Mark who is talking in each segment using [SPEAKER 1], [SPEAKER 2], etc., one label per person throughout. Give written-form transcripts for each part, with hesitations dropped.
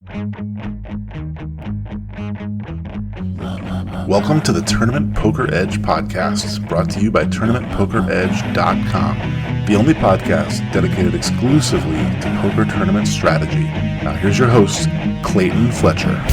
[SPEAKER 1] Welcome to the Tournament Poker Edge podcast, brought to you by TournamentPokerEdge.com, the only podcast dedicated exclusively to poker tournament strategy. Now here's your host, Clayton Fletcher.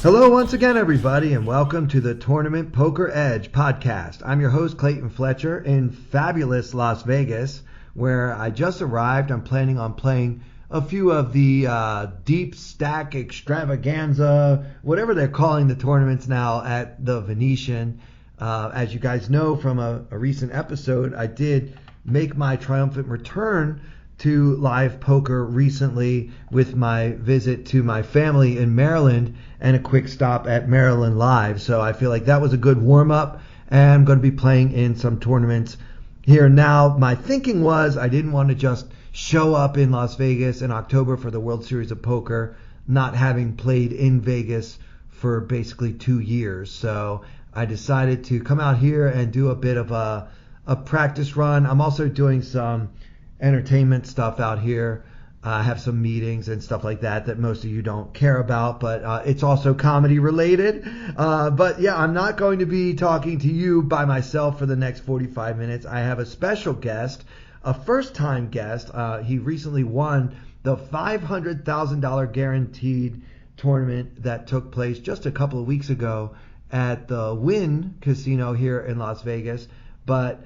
[SPEAKER 2] Hello once again, everybody, and welcome to the Tournament Poker Edge podcast. I'm your host, Clayton Fletcher, in fabulous Las Vegas, where I just arrived. I'm planning on playing a few of the deep stack extravaganza, whatever they're calling the tournaments now, at the Venetian. As you guys know from a recent episode, I did make my triumphant return to live poker recently with my visit to my family in Maryland and a quick stop at Maryland Live. So I feel like that was a good warm-up, and I'm going to be playing in some tournaments here now. My thinking was I didn't want to just show up in Las Vegas in October for the World Series of Poker, not having played in Vegas for basically 2 years. So I decided to come out here and do a bit of a practice run. I'm also doing some entertainment stuff out here. I have some meetings and stuff like that most of you don't care about, but it's also comedy related. But yeah, I'm not going to be talking to you by myself for the next 45 minutes. I have a special guest, a first-time guest. He recently won the $500,000 guaranteed tournament that took place just a couple of weeks ago at the Wynn casino here in Las Vegas. But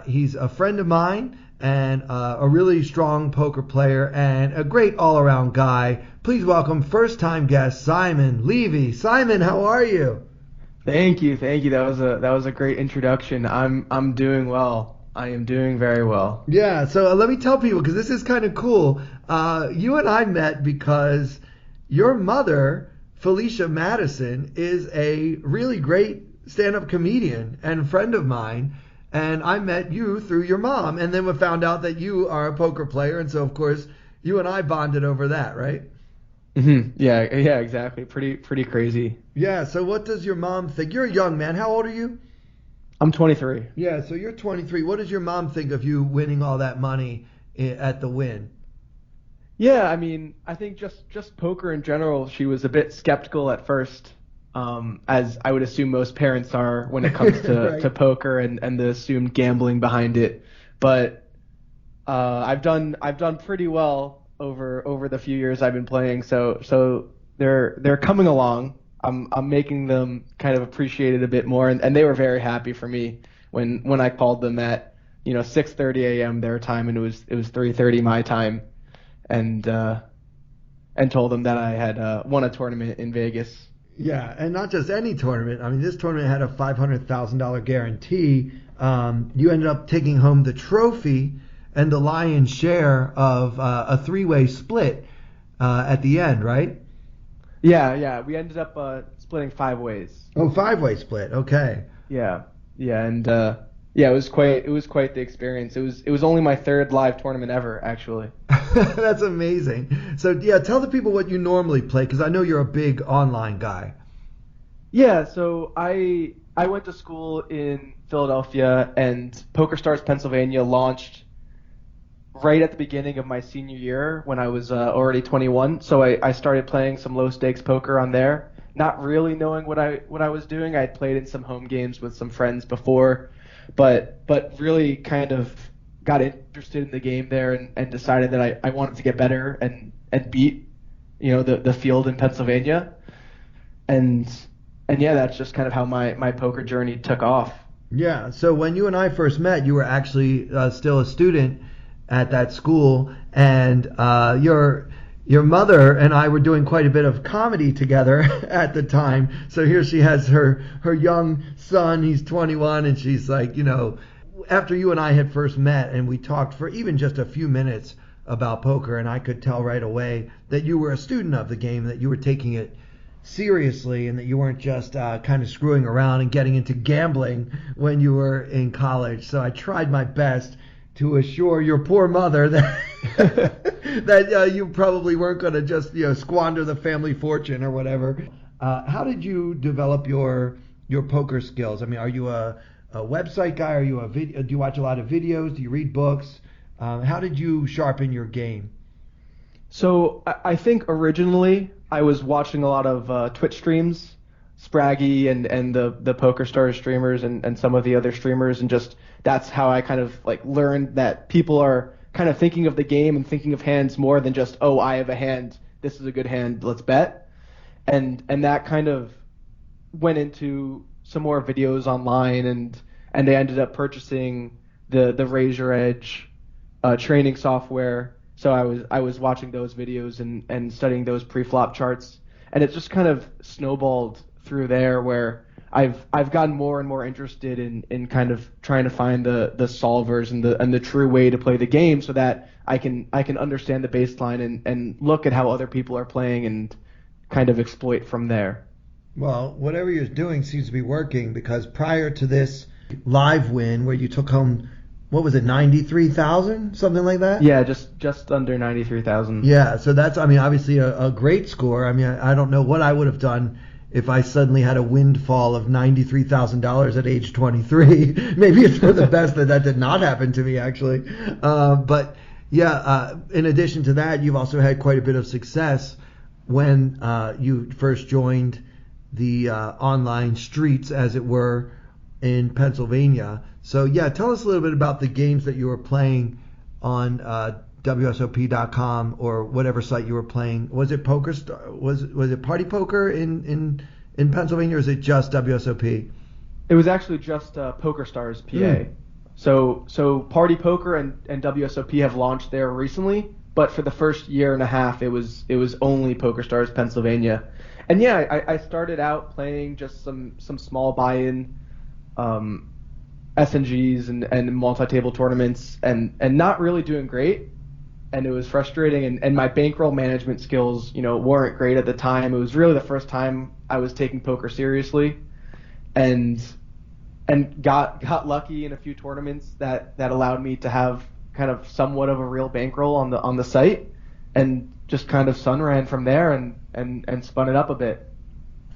[SPEAKER 2] he's a friend of mine and a really strong poker player and a great all-around guy. Please welcome first-time guest Simon Levy. Simon, how are you?
[SPEAKER 3] Thank you. That was a great introduction. I'm doing well. I am doing very well.
[SPEAKER 2] Yeah. So let me tell people, because this is kind of cool. You and I met because your mother, Felicia Madison, is a really great stand-up comedian and friend of mine. And I met you through your mom, and then we found out that you are a poker player, and so of course you and I bonded over that, right?
[SPEAKER 3] Mm-hmm. Yeah, exactly. Pretty crazy.
[SPEAKER 2] Yeah. So what does your mom think? You're a young man. How old are you?
[SPEAKER 3] I'm 23.
[SPEAKER 2] Yeah. So you're 23. What does your mom think of you winning all that money at the Wynn?
[SPEAKER 3] Yeah, I mean, I think just poker in general. She was a bit skeptical at first. As I would assume most parents are when it comes to,
[SPEAKER 2] right.
[SPEAKER 3] to poker and the assumed gambling behind it. But I've done pretty well over the few years I've been playing. So they're coming along. I'm making them kind of appreciate it a bit more, and they were very happy for me when I called them at 6:30 a.m. their time, and it was 3:30 my time, and told them that I had won a tournament in Vegas.
[SPEAKER 2] Yeah, and not just any tournament. I mean, this tournament had a $500,000 guarantee. You ended up taking home the trophy and the lion's share of a three-way split at the end, right?
[SPEAKER 3] Yeah. We ended up splitting 5 ways.
[SPEAKER 2] Oh, 5-way split. Okay.
[SPEAKER 3] Yeah, and it was quite the experience. It was only my 3rd live tournament ever, actually.
[SPEAKER 2] That's amazing. So yeah, tell the people what you normally play, because I know you're a big online guy.
[SPEAKER 3] Yeah, so I went to school in Philadelphia, and PokerStars Pennsylvania launched right at the beginning of my senior year when I was already 21. So I started playing some low stakes poker on there, not really knowing what I was doing. I had played in some home games with some friends before, but really kind of got interested in the game there and decided that I wanted to get better and beat the field in Pennsylvania, and yeah, that's just kind of how my poker journey took off.
[SPEAKER 2] Yeah, so when you and I first met, you were actually still a student at that school, and your mother and I were doing quite a bit of comedy together at the time. So here she has her young son, he's 21, and she's like, after you and I had first met and we talked for even just a few minutes about poker, and I could tell right away that you were a student of the game, that you were taking it seriously, and that you weren't just kind of screwing around and getting into gambling when you were in college. So I tried my best to assure your poor mother that that you probably weren't going to just squander the family fortune or whatever. How did you develop your your poker skills? I mean, are you a website guy? Are you do you watch a lot of videos? Do you read books? How did you sharpen your game?
[SPEAKER 3] So I think originally I was watching a lot of Twitch streams, Spraggy and the Poker Stars streamers and some of the other streamers, and just that's how I kind of like learned that people are kind of thinking of the game and thinking of hands more than just, oh, I have a hand, this is a good hand, let's bet. And that kind of went into some more videos online, and I ended up purchasing the Raise Your Edge training software. So I was watching those videos and studying those pre-flop charts, and it just kind of snowballed through there, where I've gotten more and more interested in kind of trying to find the solvers and the true way to play the game, so that I can understand the baseline and look at how other people are playing and kind of exploit from there.
[SPEAKER 2] Well, whatever you're doing seems to be working, because prior to this live win where you took home, what was it, 93,000, something like that?
[SPEAKER 3] Yeah, just under 93,000.
[SPEAKER 2] Yeah, so that's, I mean, obviously a great score. I mean, I don't know what I would have done if I suddenly had a windfall of $93,000 at age 23. Maybe it's for the best that did not happen to me, actually. But yeah, in addition to that, you've also had quite a bit of success when you first joined the online streets, as it were, in Pennsylvania. So yeah, tell us a little bit about the games that you were playing on WSOP.com or whatever site you were playing. Was it Poker was it Party Poker in Pennsylvania, or is it just WSOP?
[SPEAKER 3] It was actually just Poker Stars PA. So Party Poker and WSOP have launched there recently, but for the first year and a half, it was only Poker Stars Pennsylvania. And yeah, I started out playing just some small buy-in SNGs and multi-table tournaments, and not really doing great. And it was frustrating, and my bankroll management skills, weren't great at the time. It was really the first time I was taking poker seriously, and got lucky in a few tournaments that allowed me to have kind of somewhat of a real bankroll on the site, and just kind of sun ran from there and spun it up a bit.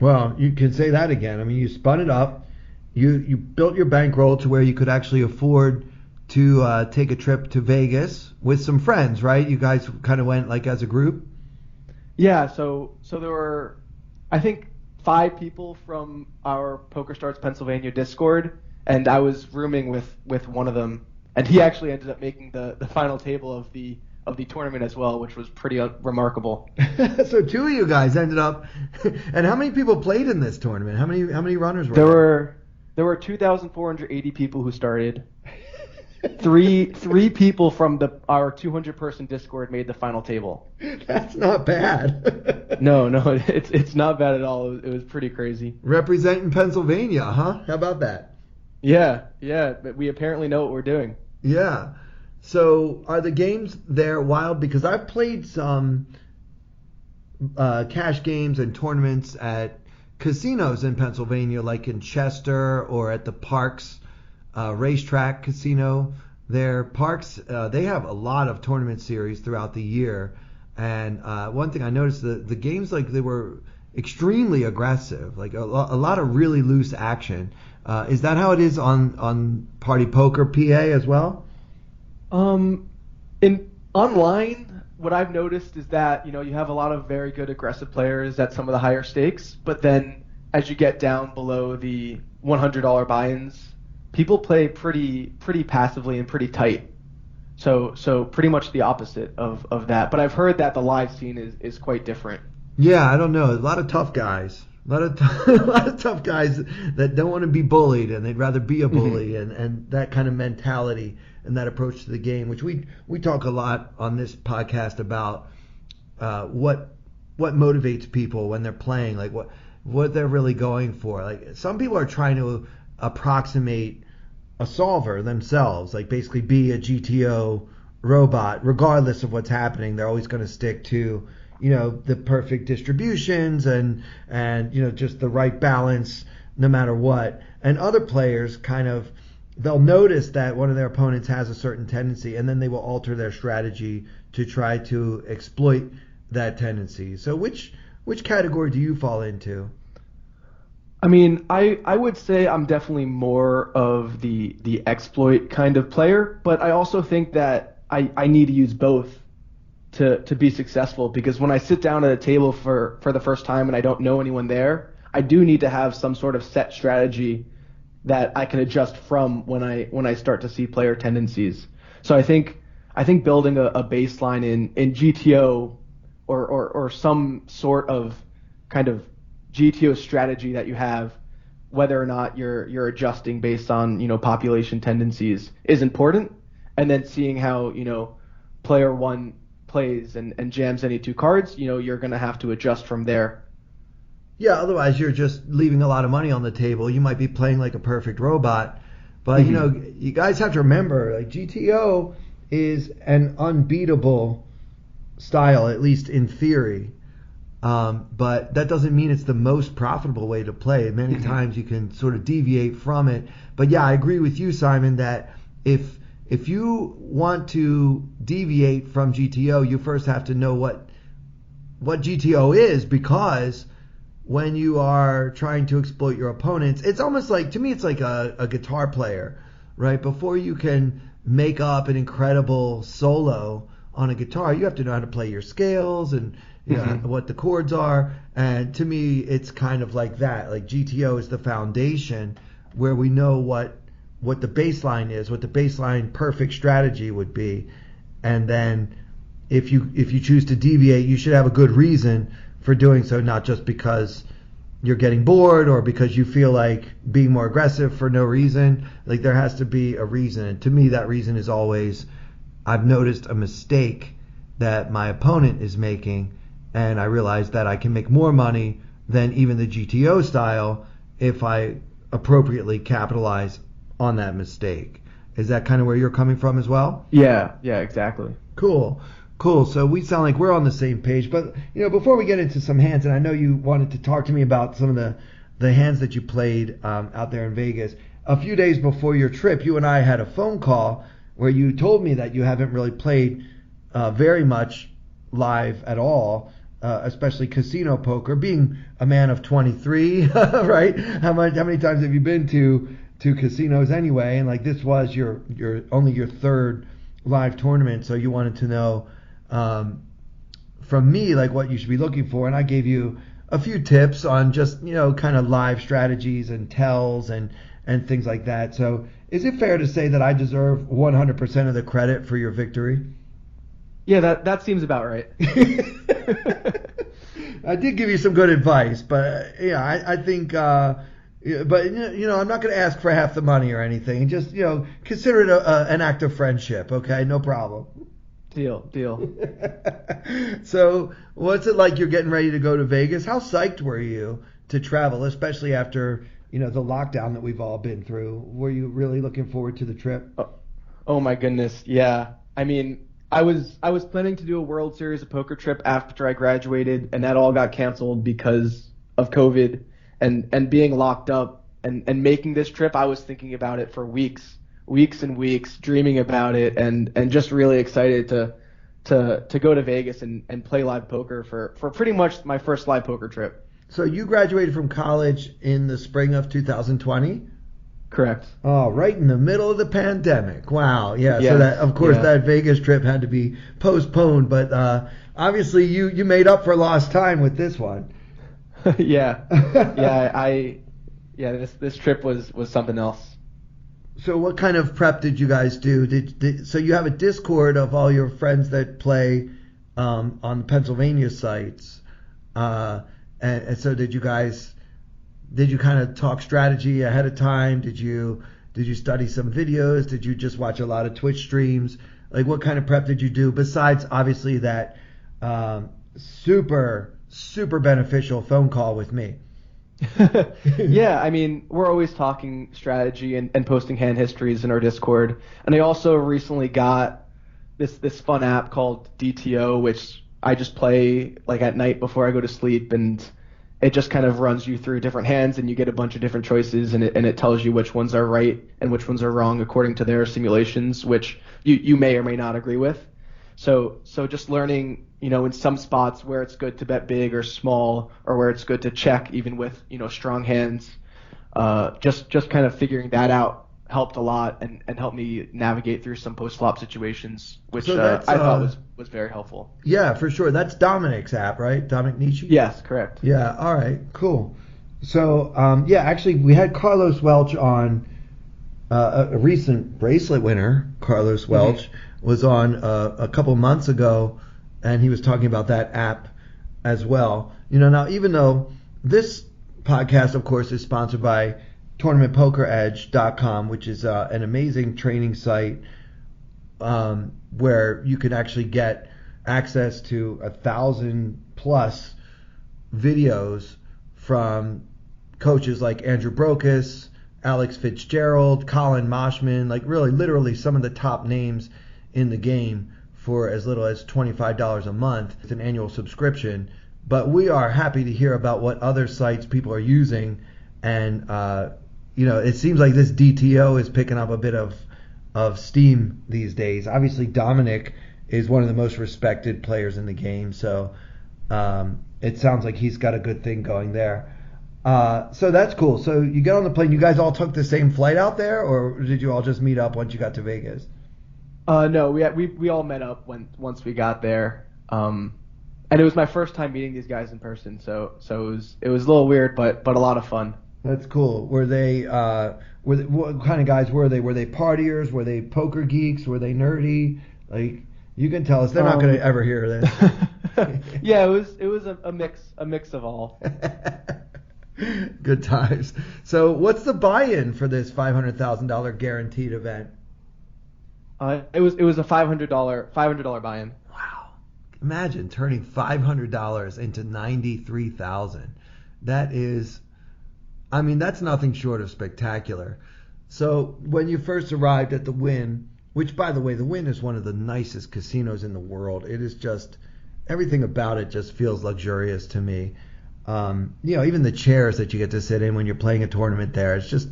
[SPEAKER 2] Well, you can say that again. I mean, you spun it up. You built your bankroll to where you could actually afford to take a trip to Vegas with some friends, right? You guys kind of went like as a group?
[SPEAKER 3] Yeah, so there were, I think, 5 people from our Poker Starts Pennsylvania Discord, and I was rooming with one of them, and he actually ended up making the final table of the tournament as well, which was pretty remarkable.
[SPEAKER 2] So 2 of you guys ended up, and how many people played in this tournament? How many runners were there?
[SPEAKER 3] There were 2,480 people who started. Three people from our 200-person Discord made the final table.
[SPEAKER 2] That's not bad.
[SPEAKER 3] No, it's not bad at all. It was pretty crazy.
[SPEAKER 2] Representing Pennsylvania, huh? How about that?
[SPEAKER 3] Yeah, but we apparently know what we're doing.
[SPEAKER 2] Yeah. So are the games there wild? Because I've played some cash games and tournaments at casinos in Pennsylvania, like in Chester or at the Parks racetrack casino. Their Parks, they have a lot of tournament series throughout the year. And one thing I noticed, the games, like, they were extremely aggressive, like a lot of really loose action. Is that how it is on Party Poker PA as well?
[SPEAKER 3] In online, what I've noticed is that, you have a lot of very good aggressive players at some of the higher stakes, but then as you get down below the $100 buy-ins, people play pretty passively and pretty tight. So pretty much the opposite of that. But I've heard that the live scene is quite different.
[SPEAKER 2] Yeah, I don't know. A lot of tough guys. A lot of tough guys that don't want to be bullied, and they'd rather be a bully, and that kind of mentality and that approach to the game, which we talk a lot on this podcast about what motivates people when they're playing, like what they're really going for. Like, some people are trying to approximate a solver themselves, like basically be a GTO robot, regardless of what's happening. They're always going to stick to, the perfect distributions and just the right balance no matter what. And other players they'll notice that one of their opponents has a certain tendency, and then they will alter their strategy to try to exploit that tendency. So which category do you fall into?
[SPEAKER 3] I mean, I would say I'm definitely more of the exploit kind of player, but I also think that I need to use both to be successful, because when I sit down at a table for the first time and I don't know anyone there, I do need to have some sort of set strategy that I can adjust from when I start to see player tendencies. So I think building a baseline in GTO or some sort of kind of GTO strategy that you have, whether or not you're adjusting based on population tendencies, is important. And then seeing how player one plays and jams any two cards, you're going to have to adjust from there.
[SPEAKER 2] Yeah, otherwise you're just leaving a lot of money on the table. You might be playing like a perfect robot, but you guys have to remember, like, GTO is an unbeatable style, at least in theory. But that doesn't mean it's the most profitable way to play. Many times you can sort of deviate from it. But yeah, I agree with you, Simon, that if you want to deviate from GTO, you first have to know what GTO is, because when you are trying to exploit your opponents, it's almost like, to me, it's like a guitar player, right? Before you can make up an incredible solo on a guitar, you have to know how to play your scales and what the chords are. And to me, it's kind of like that. Like, GTO is the foundation where we know what the baseline is, what the baseline perfect strategy would be. And then if you choose to deviate, you should have a good reason for doing so, not just because you're getting bored or because you feel like being more aggressive for no reason. Like, there has to be a reason. And to me, that reason is always, I've noticed a mistake that my opponent is making, and I realize that I can make more money than even the GTO style if I appropriately capitalize on that mistake. Is that kind of where you're coming from as well?
[SPEAKER 3] Yeah, exactly.
[SPEAKER 2] Cool. So we sound like we're on the same page. But before we get into some hands, and I know you wanted to talk to me about some of the hands that you played out there in Vegas. A few days before your trip, you and I had a phone call where you told me that you haven't really played very much live at all, especially casino poker. Being a man of 23, right? How many times have you been to casinos anyway? And like, this was your only your third live tournament, so you wanted to know from me, like, what you should be looking for, and I gave you a few tips on just kind of live strategies and tells and things like that. So is it fair to say that I deserve 100% of the credit for your victory?
[SPEAKER 3] Yeah, that seems about right.
[SPEAKER 2] I did give you some good advice, but I think but I'm not going to ask for half the money or anything. Just consider it an act of friendship. Okay, no problem.
[SPEAKER 3] Deal.
[SPEAKER 2] So what's it like? You're getting ready to go to Vegas. How psyched were you to travel, especially after the lockdown that we've all been through? Were you really looking forward to the trip?
[SPEAKER 3] Oh my goodness, yeah. I mean, I was planning to do a World Series of Poker trip after I graduated, and that all got canceled because of COVID and being locked up. And making this trip, I was thinking about it for weeks and weeks, dreaming about it, and just really excited to go to Vegas and play live poker for pretty much my first live poker trip.
[SPEAKER 2] So you graduated from college in the spring of 2020?
[SPEAKER 3] Correct.
[SPEAKER 2] Oh, right in the middle of the pandemic. Wow. Yeah. So that, of course, that Vegas trip had to be postponed, but obviously you made up for lost time with this one.
[SPEAKER 3] Yeah. This trip was something else.
[SPEAKER 2] So what kind of prep did you guys do? So you have a Discord of all your friends that play on the Pennsylvania sites, and so did you kind of talk strategy ahead of time? Did you study some videos? Did you just watch a lot of Twitch streams? Like, what kind of prep did you do besides obviously that super beneficial phone call with me?
[SPEAKER 3] Yeah, I mean, we're always talking strategy and posting hand histories in our Discord. And I also recently got this fun app called DTO, which I just play like at night before I go to sleep, and it just kind of runs you through different hands, and you get a bunch of different choices, and it tells you which ones are right and which ones are wrong according to their simulations, which you may or may not agree with. So just learning, in some spots where it's good to bet big or small, or where it's good to check even with, strong hands. Just kind of figuring that out helped a lot and helped me navigate through some post-flop situations, which I thought was very helpful.
[SPEAKER 2] Yeah, for sure. That's Dominic's app, right? Dominic Nietzsche?
[SPEAKER 3] Yes, correct.
[SPEAKER 2] Yeah, all right, cool. So, actually, we had Carlos Welch on, a recent bracelet winner. Carlos Welch was on a couple months ago, and he was talking about that app as well. Now, even though this podcast, of course, is sponsored by tournamentpokeredge.com, which is an amazing training site where you can actually get access to 1,000+ videos from coaches like Andrew Brokus, Alex Fitzgerald, Colin Moshman, like really literally some of the top names in the game for as little as $25 a month. It's an annual subscription, but we are happy to hear about what other sites people are using, and it seems like this DTO is picking up a bit of steam these days. Obviously, Dominic is one of the most respected players in the game, so it sounds like he's got a good thing going there. So that's cool. So you get on the plane. You guys all took the same flight out there, or did you all just meet up once you got to Vegas?
[SPEAKER 3] No, we all met up once we got there. And it was my first time meeting these guys in person, so it was a little weird, but a lot of fun.
[SPEAKER 2] That's cool. Were they what kind of guys were they? Were they partiers? Were they poker geeks? Were they nerdy? Like, you can tell us. They're not going to ever hear this.
[SPEAKER 3] Yeah, it was a mix of all.
[SPEAKER 2] Good times. So, what's the buy-in for this $500,000 guaranteed event?
[SPEAKER 3] It was a $500 buy-in.
[SPEAKER 2] Wow! Imagine turning $500 into $93,000. That is, that's nothing short of spectacular. So, when you first arrived at the Wynn, which, by the way, the Wynn is one of the nicest casinos in the world. It is just, everything about it just feels luxurious to me. Even the chairs that you get to sit in when you're playing a tournament there, it's just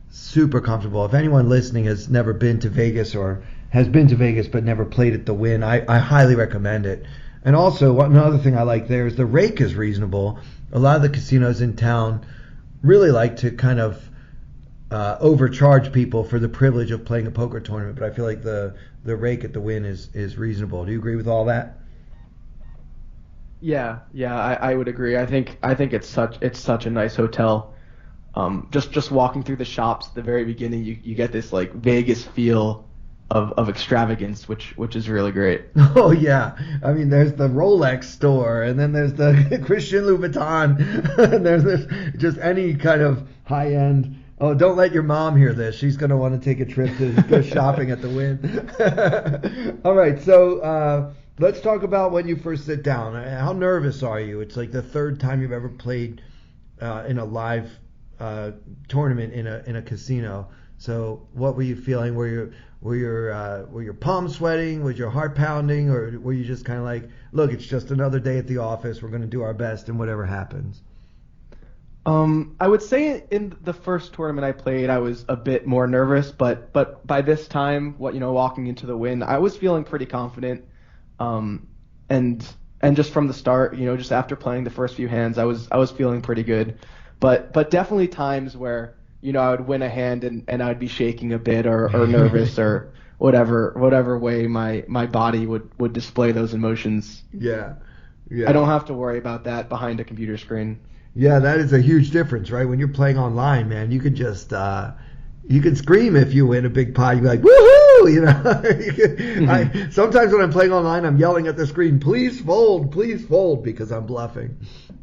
[SPEAKER 2] super comfortable. If anyone listening has never been to Vegas or has been to Vegas but never played at the Wynn, I highly recommend it. And also, another thing I like there is the rake is reasonable. A lot of the casinos in town really like to kind of overcharge people for the privilege of playing a poker tournament, but I feel like the rake at the Wynn is reasonable. Do you agree with all that?
[SPEAKER 3] Yeah, I would agree. I think it's such a nice hotel. Just walking through the shops at the very beginning, you get this like Vegas feel of extravagance, which is really great.
[SPEAKER 2] Oh yeah, there's the Rolex store, and then there's the Christian Louboutin, and there's this just any kind of high end. Oh, don't let your mom hear this. She's gonna want to take a trip to go shopping at the Wynn. All right, so. Let's talk about when you first sit down. How nervous are you? It's like the third time you've ever played in a live tournament in a casino. So what were you feeling? Were your palms sweating? Was your heart pounding? Or were you just kind of like, look, it's just another day at the office. We're going to do our best, and whatever happens?
[SPEAKER 3] I would say in the first tournament I played, I was a bit more nervous, but by this time, walking into the Wynn, I was feeling pretty confident. And just from the start, just after playing the first few hands, I was feeling pretty good, but definitely times where, I would win a hand and I'd be shaking a bit or nervous or whatever way my body would display those emotions.
[SPEAKER 2] Yeah.
[SPEAKER 3] I don't have to worry about that behind a computer screen.
[SPEAKER 2] Yeah, that is a huge difference, right? When you're playing online, man, you could just, you can scream if you win a big pot. You'd be like, woohoo! Sometimes when I'm playing online, I'm yelling at the screen, please fold, because I'm bluffing.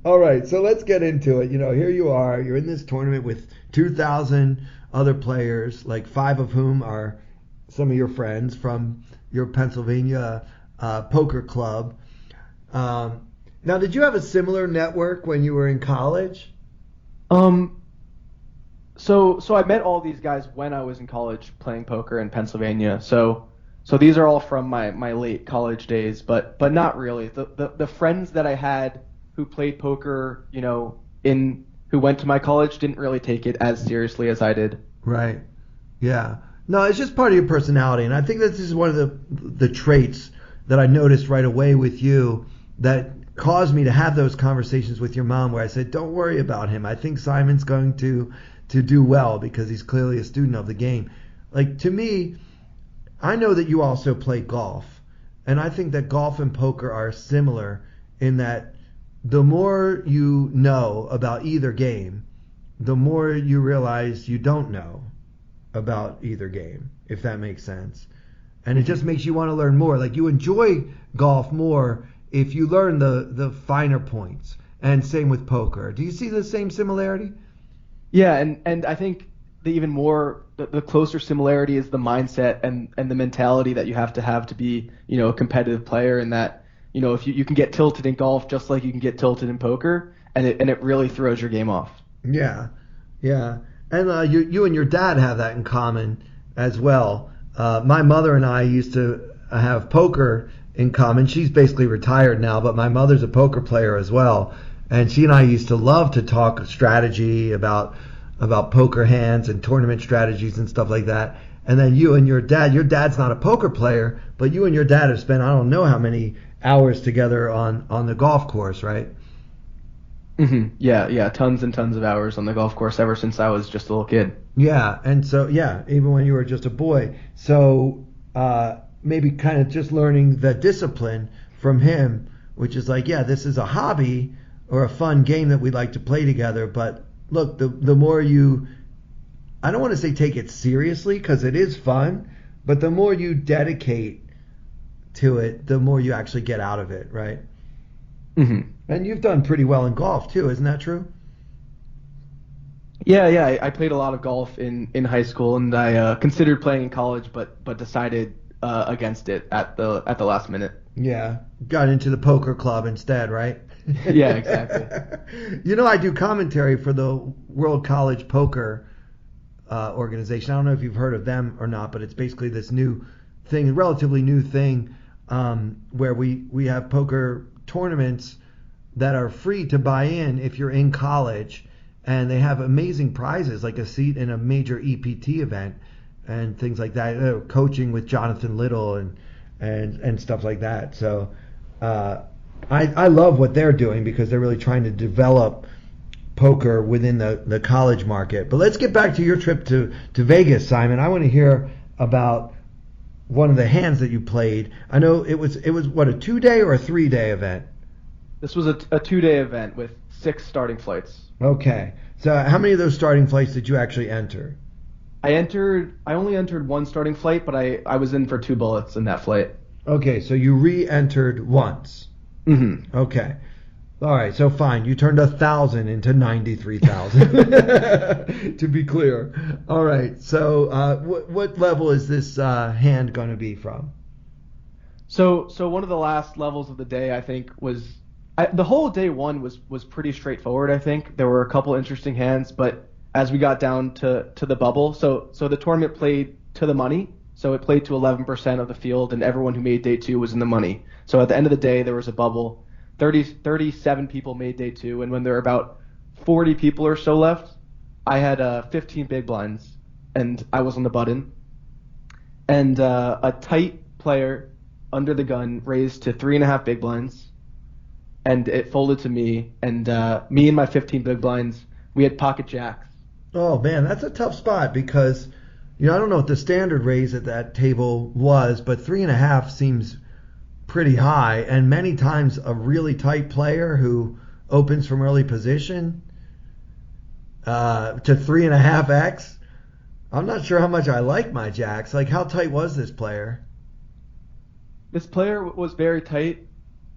[SPEAKER 2] All right, so let's get into it. Here you are. You're in this tournament with 2,000 other players, like 5 of whom are some of your friends from your Pennsylvania poker club. Now, did you have a similar network when you were in college?
[SPEAKER 3] So I met all these guys when I was in college playing poker in Pennsylvania. So these are all from my late college days, but not really. The friends that I had who played poker, who went to my college didn't really take it as seriously as I did.
[SPEAKER 2] Right. Yeah. No, it's just part of your personality, and I think this is one of the traits that I noticed right away with you that caused me to have those conversations with your mom where I said, don't worry about him. I think Simon's going to do well because he's clearly a student of the game. Like, to me, I know that you also play golf, and I think that golf and poker are similar in that the more you know about either game, the more you realize you don't know about either game, if that makes sense. And it just makes you want to learn more. Like, you enjoy golf more if you learn the finer points. And same with poker. Do you see the same similarity?
[SPEAKER 3] Yeah, and I think the closer similarity is the mindset and the mentality that you have to be, a competitive player, and that, if you can get tilted in golf just like you can get tilted in poker, and it really throws your game off.
[SPEAKER 2] Yeah. And you and your dad have that in common as well. My mother and I used to have poker in common. She's basically retired now, but my mother's a poker player as well. And she and I used to love to talk strategy about poker hands and tournament strategies and stuff like that. And then you and your dad's not a poker player, but you and your dad have spent I don't know how many hours together on the golf course, right?
[SPEAKER 3] Mm-hmm. Yeah, tons and tons of hours on the golf course ever since I was just a little kid.
[SPEAKER 2] Yeah, and so, even when you were just a boy. So maybe kind of just learning the discipline from him, which is like, this is a hobby or a fun game that we'd like to play together. But look, the more you, I don't want to say take it seriously because it is fun, but the more you dedicate to it, the more you actually get out of it, right?
[SPEAKER 3] Mm-hmm.
[SPEAKER 2] And you've done pretty well in golf too, isn't that true?
[SPEAKER 3] Yeah. I played a lot of golf in high school, and I considered playing in college, but decided against it at the last minute.
[SPEAKER 2] Yeah, got into the poker club instead, right?
[SPEAKER 3] Yeah, exactly.
[SPEAKER 2] I do commentary for the World College Poker organization. I don't know if you've heard of them or not, but it's basically this new thing, relatively new thing, where we have poker tournaments that are free to buy in if you're in college, and they have amazing prizes like a seat in a major EPT event and things like that, coaching with Jonathan Little and stuff like that. So I love what they're doing because they're really trying to develop poker within the college market. But let's get back to your trip to Vegas, Simon. I want to hear about one of the hands that you played. I know it was what, a 2-day or a 3-day event?
[SPEAKER 3] This was a 2-day event with 6 starting flights.
[SPEAKER 2] Okay. So how many of those starting flights did you actually enter?
[SPEAKER 3] I only entered 1 starting flight, but I was in for 2 bullets in that flight.
[SPEAKER 2] Okay, so you re-entered once.
[SPEAKER 3] Mm-hmm.
[SPEAKER 2] Okay. All right, so fine. You turned 1,000 into 93,000. To be clear. All right. So what level is this hand going to be from?
[SPEAKER 3] So one of the last levels of the day, I think, was the whole day one was pretty straightforward. I think there were a couple interesting hands, but as we got down to the bubble, so the tournament played to the money. So it played to 11% of the field, and everyone who made day 2 was in the money. So at the end of the day, there was a bubble. 37 people made day 2, and when there were about 40 people or so left, I had 15 big blinds, and I was on the button. And a tight player under the gun raised to 3.5 big blinds, and it folded to me. And me and my 15 big blinds, we had pocket jacks.
[SPEAKER 2] Oh man, that's a tough spot because I don't know what the standard raise at that table was, but 3.5 seems pretty high, and many times a really tight player who opens from early position to 3.5x. I'm not sure how much I like my jacks. Like, how tight was this player?
[SPEAKER 3] This player was very tight,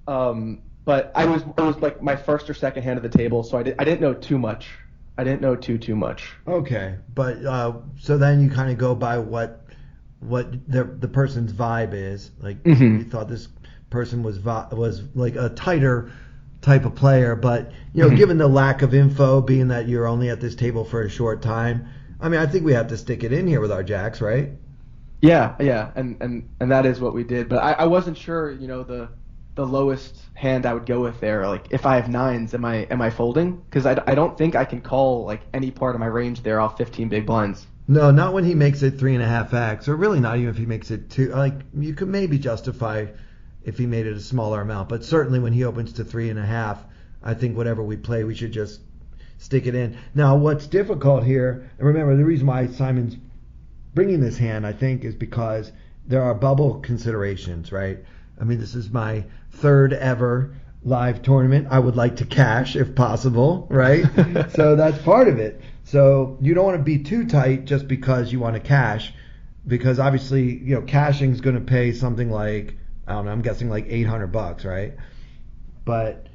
[SPEAKER 3] but it was like my first or second hand of the table, so I didn't know too much. I didn't know too much.
[SPEAKER 2] Okay, but so then you kind of go by what the person's vibe is. Like,
[SPEAKER 3] mm-hmm.
[SPEAKER 2] You thought this person was like a tighter type of player, but mm-hmm. given the lack of info, being that you're only at this table for a short time, I mean, I think we have to stick it in here with our jacks, right?
[SPEAKER 3] Yeah, and that is what we did. But I wasn't sure, the lowest hand I would go with there. Like, if I have 9s, am I folding? Because I don't think I can call like any part of my range there off 15 big blinds.
[SPEAKER 2] No, not when he makes it 3.5x, or really not even if he makes it 2. Like, you could maybe justify if he made it a smaller amount. But certainly when he opens to 3.5, I think whatever we play, we should just stick it in. Now, what's difficult here, and remember, the reason why Simon's bringing this hand, I think, is because there are bubble considerations, right? I mean, this is my third ever live tournament. I would like to cash if possible, right? So that's part of it. So you don't want to be too tight just because you want to cash, because obviously, cashing is going to pay something like, I don't know, I'm guessing like $800, right? But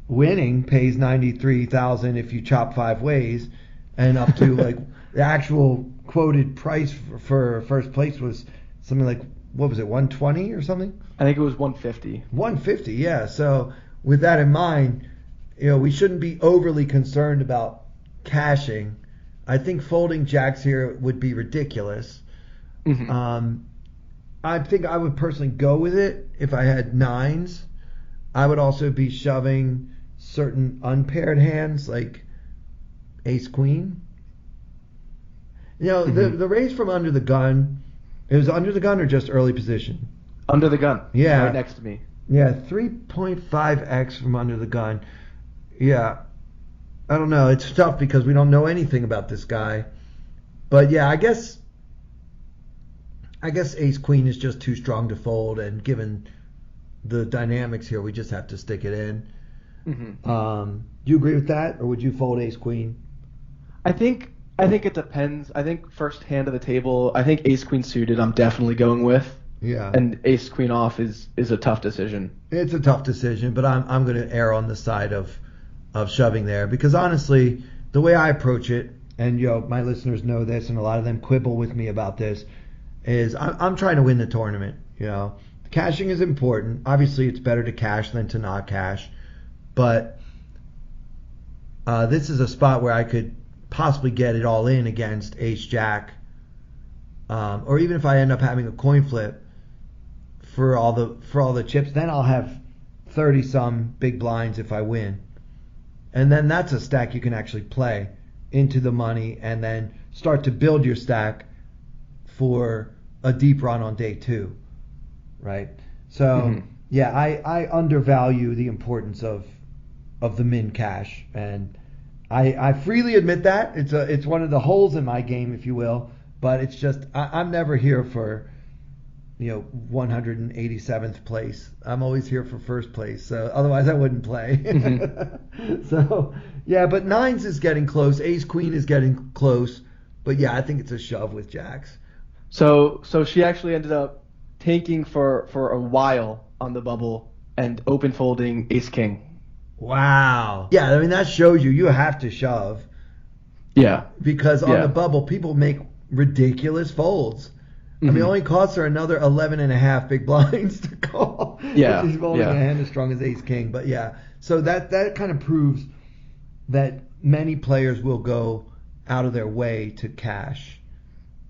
[SPEAKER 2] winning pays $93,000 if you chop 5 ways, and up to like the actual quoted price for first place was something like, what was it, 120 or something?
[SPEAKER 3] I think it was 150.
[SPEAKER 2] 150, yeah. So with that in mind, we shouldn't be overly concerned about cashing. I think folding jacks here would be ridiculous. Mm-hmm. I think I would personally go with it if I had 9s. I would also be shoving certain unpaired hands like ace queen. Mm-hmm. the raise from under the gun, it was under the gun or just early position?
[SPEAKER 3] Under the gun.
[SPEAKER 2] Yeah.
[SPEAKER 3] Right next to me.
[SPEAKER 2] Yeah, 3.5x from under the gun. Yeah. I don't know. It's tough because we don't know anything about this guy. But yeah, I guess ace queen is just too strong to fold, and given the dynamics here, we just have to stick it in. Mm-hmm. Do you agree with that, or would you fold ace queen?
[SPEAKER 3] I think it depends. I think first hand of the table, I think ace queen suited I'm definitely going with.
[SPEAKER 2] Yeah.
[SPEAKER 3] And ace queen off is a tough decision.
[SPEAKER 2] It's a tough decision, but I'm going to err on the side of shoving there, because honestly, the way I approach it, and my listeners know this, and a lot of them quibble with me about this, is I'm trying to win the tournament. Cashing is important. Obviously, it's better to cash than to not cash, but this is a spot where I could possibly get it all in against ace jack, or even if I end up having a coin flip for all the chips, then I'll have 30 some big blinds if I win, and then that's a stack you can actually play into the money and then start to build your stack for a deep run on day 2, right? So mm-hmm. Yeah, I undervalue the importance of the min cash, and I freely admit that it's one of the holes in my game, if you will. But it's just I'm never here for 187th place. I'm always here for first place. So otherwise I wouldn't play. Mm-hmm. So yeah, but 9s is getting close. Ace queen is getting close. But yeah, I think it's a shove with jacks.
[SPEAKER 3] So she actually ended up tanking for a while on the bubble and open folding ace king.
[SPEAKER 2] Wow. Yeah, I mean, that shows you have to shove.
[SPEAKER 3] Yeah.
[SPEAKER 2] Because on the bubble, people make ridiculous folds. Mm-hmm. I mean, it only costs her another 11.5 big blinds to call.
[SPEAKER 3] Yeah.
[SPEAKER 2] She's folding a hand as strong as ace king. But yeah, so that kind of proves that many players will go out of their way to cash.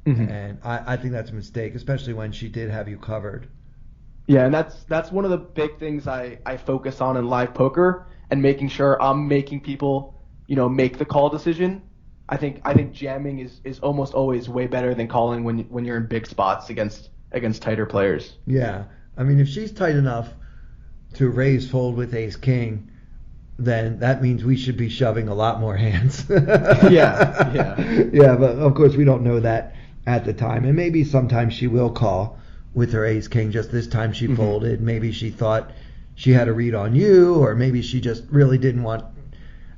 [SPEAKER 2] Mm-hmm. And I think that's a mistake, especially when she did have you covered.
[SPEAKER 3] Yeah, and that's one of the big things I focus on in live poker, and making sure I'm making people, make the call decision. I think jamming is almost always way better than calling when you're in big spots against tighter players.
[SPEAKER 2] Yeah. I mean, if she's tight enough to raise fold with ace king, then that means we should be shoving a lot more hands.
[SPEAKER 3] Yeah.
[SPEAKER 2] Yeah, but of course we don't know that at the time. And maybe sometimes she will call with her ace king. Just this time she folded. Mm-hmm. Maybe she thought she had a read on you, or maybe she just really didn't want.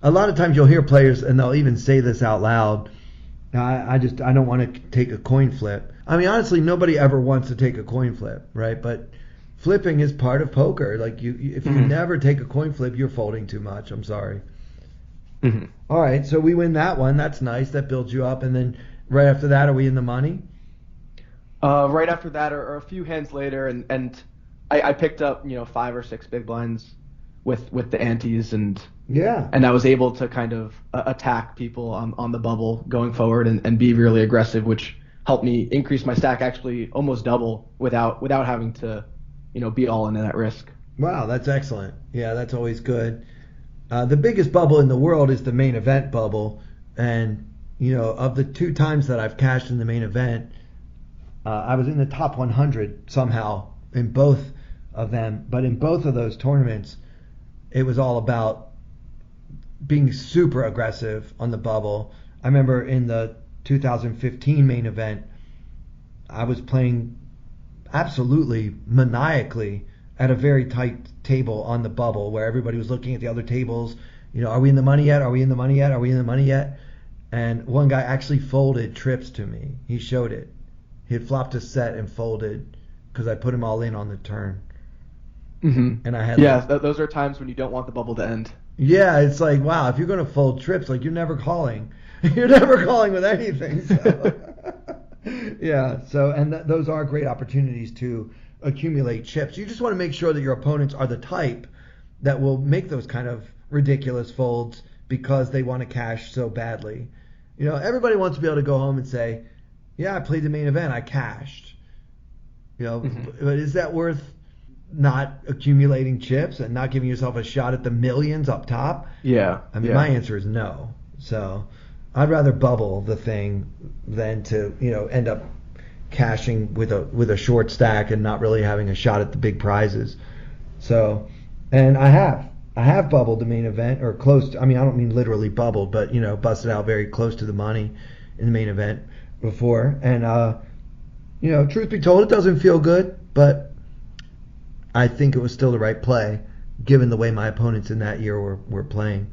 [SPEAKER 2] A lot of times you'll hear players, and they'll even say this out loud, I don't want to take a coin flip. I mean, honestly, nobody ever wants to take a coin flip, right? But flipping is part of poker. Like if you never take a coin flip, you're folding too much. I'm sorry. Mm-hmm. All right, so we win that one. That's nice. That builds you up. And then right after that, are we in the money?
[SPEAKER 3] Right after that, or a few hands later, and I picked up 5 or 6 big blinds with the antes, and I was able to kind of attack people on the bubble going forward and be really aggressive, which helped me increase my stack actually almost double without having to be all in that risk.
[SPEAKER 2] Wow, that's excellent. Yeah, that's always good. The biggest bubble in the world is the main event bubble, and of the 2 times that I've cashed in the main event, I was in the top 100 somehow in both of them, but in both of those tournaments, it was all about being super aggressive on the bubble. I remember in the 2015 main event, I was playing absolutely maniacally at a very tight table on the bubble where everybody was looking at the other tables. Are we in the money yet? Are we in the money yet? Are we in the money yet? And one guy actually folded trips to me. He showed it. He had flopped a set and folded because I put him all in on the turn.
[SPEAKER 3] Mm-hmm.
[SPEAKER 2] And I had
[SPEAKER 3] those are times when you don't want the bubble to end.
[SPEAKER 2] Yeah, it's like, wow, if you're going to fold trips, like you're never calling. You're never calling with anything. So. Yeah, those are great opportunities to accumulate chips. You just want to make sure that your opponents are the type that will make those kind of ridiculous folds because they want to cash so badly. Everybody wants to be able to go home and say, yeah, I played the main event, I cashed.
[SPEAKER 3] Mm-hmm.
[SPEAKER 2] But is that worth not accumulating chips and not giving yourself a shot at the millions up top?
[SPEAKER 3] Yeah.
[SPEAKER 2] I mean, my answer is no. So I'd rather bubble the thing than to, end up cashing with a short stack and not really having a shot at the big prizes. So, and I have bubbled the main event or close to, I don't mean literally bubbled, but, busted out very close to the money in the main event before. And, truth be told, it doesn't feel good, but I think it was still the right play given the way my opponents in that year were playing.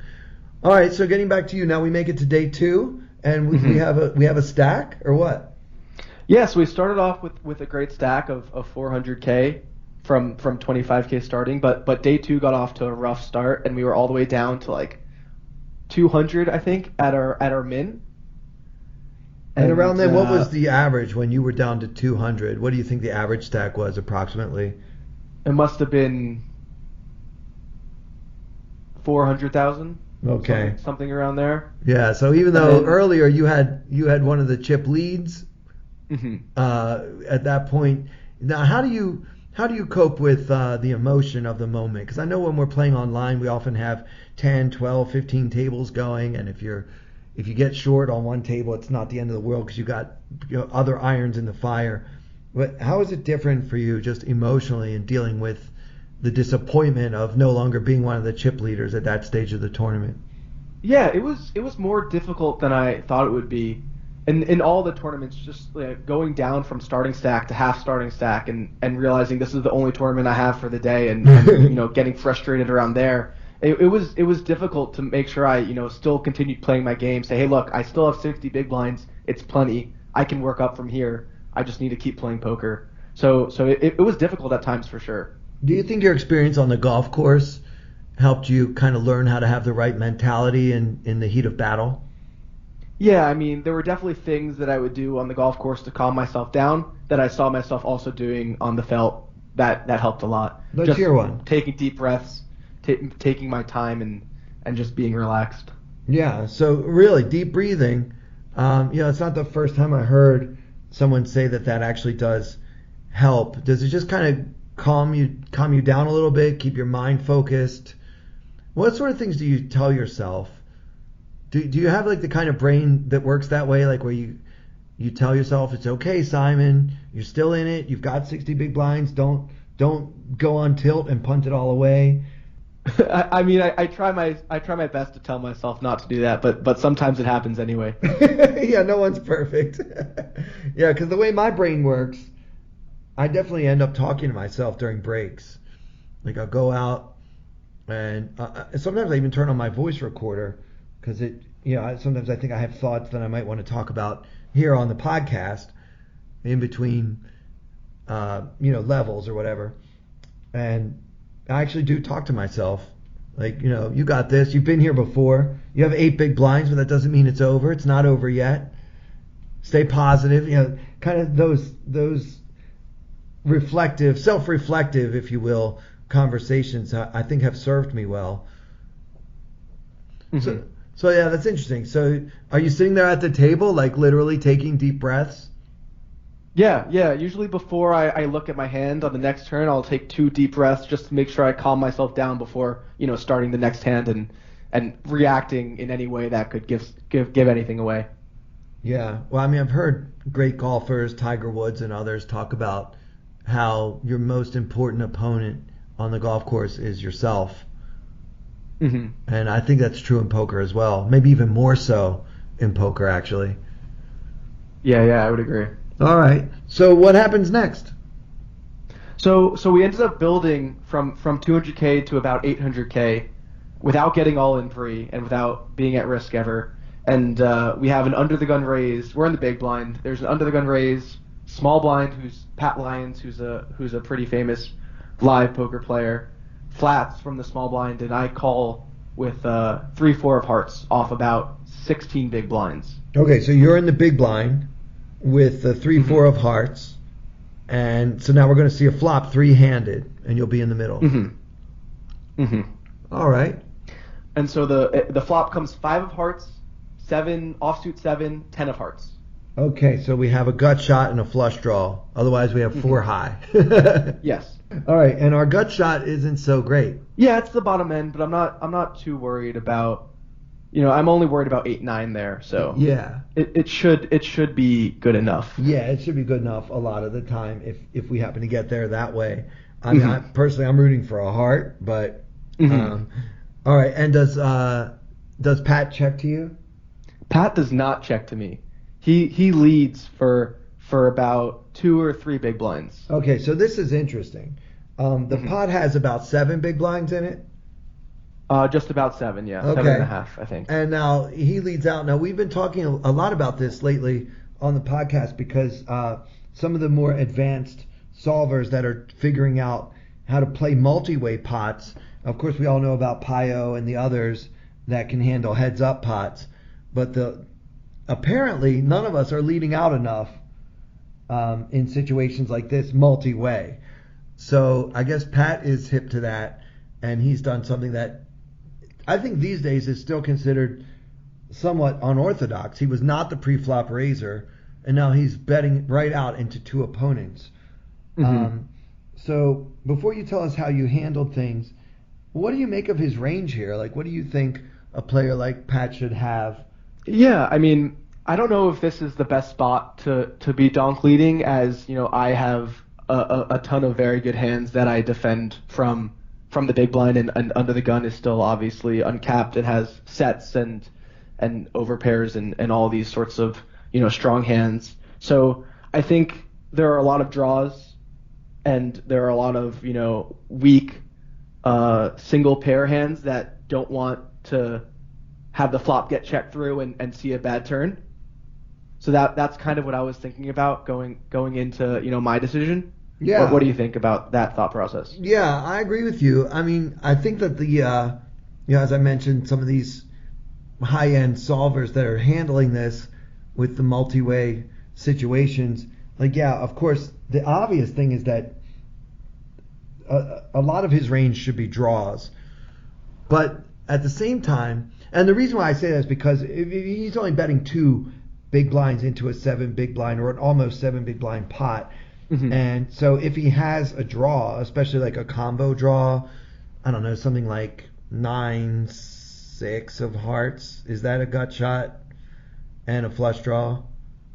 [SPEAKER 2] All right, so getting back to you now, we make it to day 2, and we have a stack or what?
[SPEAKER 3] Yes, we started off with a great stack of 400K from 25K starting, but day 2 got off to a rough start, and we were all the way down to like 200, I think, at our min.
[SPEAKER 2] And around then, what was the average when you were down to 200? What do you think the average stack was approximately?
[SPEAKER 3] It must have been 400,000.
[SPEAKER 2] Okay.
[SPEAKER 3] Something around there.
[SPEAKER 2] Yeah. So even though earlier you had one of the chip leads,
[SPEAKER 3] mm-hmm.
[SPEAKER 2] At that point, now how do you cope with the emotion of the moment? Because I know when we're playing online, we often have 10, 12, 15 tables going, and if you get short on one table, it's not the end of the world because you got other irons in the fire. But how is it different for you just emotionally in dealing with the disappointment of no longer being one of the chip leaders at that stage of the tournament?
[SPEAKER 3] Yeah, it was more difficult than I thought it would be. In all the tournaments, just like going down from starting stack to half starting stack and realizing this is the only tournament I have for the day and getting frustrated around there. It was difficult to make sure I still continued playing my game. Say, hey, look, I still have 60 big blinds. It's plenty. I can work up from here. I just need to keep playing poker. So it was difficult at times for sure.
[SPEAKER 2] Do you think your experience on the golf course helped you kind of learn how to have the right mentality in the heat of battle?
[SPEAKER 3] Yeah, there were definitely things that I would do on the golf course to calm myself down that I saw myself also doing on the felt. That helped a lot.
[SPEAKER 2] Let's hear one.
[SPEAKER 3] Taking deep breaths, taking my time and just being relaxed.
[SPEAKER 2] Yeah, so really deep breathing. It's not the first time I heard someone say that actually does help. Does it just kind of calm you down a little bit, keep your mind focused? What sort of things do you tell yourself? Do you have like the kind of brain that works that way, like where you tell yourself it's okay, Simon, you're still in it, you've got 60 big blinds, don't go on tilt and punt it all away?
[SPEAKER 3] I try my best to tell myself not to do that, but sometimes it happens anyway.
[SPEAKER 2] Yeah, no one's perfect. Yeah, because the way my brain works, I definitely end up talking to myself during breaks. Like I'll go out and sometimes I even turn on my voice recorder because sometimes I think I have thoughts that I might want to talk about here on the podcast in between, levels or whatever. And I actually do talk to myself. Like, you got this. You've been here before. You have 8 big blinds, but that doesn't mean it's over. It's not over yet. Stay positive. Kind of those reflective, self-reflective, if you will, conversations I think have served me well. Mm-hmm. So yeah, that's interesting. So are you sitting there at the table, like literally taking deep breaths?
[SPEAKER 3] Yeah. Usually before I look at my hand on the next turn, I'll take 2 deep breaths just to make sure I calm myself down before, starting the next hand and reacting in any way that could give anything away.
[SPEAKER 2] Yeah. Well, I've heard great golfers, Tiger Woods and others, talk about how your most important opponent on the golf course is yourself.
[SPEAKER 3] Mm-hmm.
[SPEAKER 2] And I think that's true in poker as well. Maybe even more so in poker, actually.
[SPEAKER 3] Yeah, I would agree.
[SPEAKER 2] All right. So what happens next?
[SPEAKER 3] So we ended up building from 200K to about 800K without getting all in free and without being at risk ever. And we have an under the gun raise. We're in the big blind. There's an under the gun raise, small blind, who's Pat Lyons, who's a pretty famous live poker player, flats from the small blind, and I call with 3-4 of hearts off about 16 big blinds.
[SPEAKER 2] Okay, so you're in the big blind with the 3-4 of hearts, and so now we're going to see a flop 3-handed, and you'll be in the middle.
[SPEAKER 3] Mm-hmm. Mm-hmm.
[SPEAKER 2] All right.
[SPEAKER 3] And so the flop comes 5 of hearts, 7 offsuit 7, 10 of hearts.
[SPEAKER 2] Okay, so we have a gut shot and a flush draw. Otherwise, we have 4 high.
[SPEAKER 3] Yes.
[SPEAKER 2] All right, and our gut shot isn't so great.
[SPEAKER 3] Yeah, it's the bottom end, but I'm not too worried about. I'm only worried about 8-9 there. So
[SPEAKER 2] yeah,
[SPEAKER 3] it should be good enough.
[SPEAKER 2] Yeah, it should be good enough a lot of the time if we happen to get there that way. I mean, I'm rooting for a heart, but all right. And does Pat check to you?
[SPEAKER 3] Pat does not check to me. He leads for about 2 or 3 big blinds.
[SPEAKER 2] Okay, so this is interesting. The pot has about 7 big blinds in it.
[SPEAKER 3] Just about 7, yeah.
[SPEAKER 2] Okay.
[SPEAKER 3] 7.5, I think.
[SPEAKER 2] And now he leads out. Now we've been talking a lot about this lately on the podcast because some of the more advanced solvers that are figuring out how to play multi-way pots. Of course, we all know about Pio and the others that can handle heads-up pots, but apparently none of us are leading out enough in situations like this multi-way. So I guess Pat is hip to that, and he's done something that I think these days is still considered somewhat unorthodox. He was not the pre-flop raiser, and now he's betting right out into 2 opponents. So before you tell us how you handled things, what do you make of his range here? Like, what do you think a player like Pat should have?
[SPEAKER 3] Yeah, I mean, I don't know if this is the best spot to be donk leading, as I have a ton of very good hands that I defend from the big blind, and under the gun is still obviously uncapped. It has sets and overpairs and all these sorts of strong hands. So I think there are a lot of draws, and there are a lot of weak single pair hands that don't want to have the flop get checked through and see a bad turn. So that's kind of what I was thinking about going into my decision.
[SPEAKER 2] Yeah.
[SPEAKER 3] What do you think about that thought process?
[SPEAKER 2] Yeah, I agree with you. I mean, I think that the as I mentioned, some of these high-end solvers that are handling this with the multi-way situations, like, yeah, of course, the obvious thing is that a lot of his range should be draws. But at the same time, and the reason why I say that is because if he's only betting 2 big blinds into a 7 big blind or an almost 7 big blind pot, and so if he has a draw, especially like a combo draw, I don't know, something like 9-6 of hearts, is that a gut shot and a flush draw?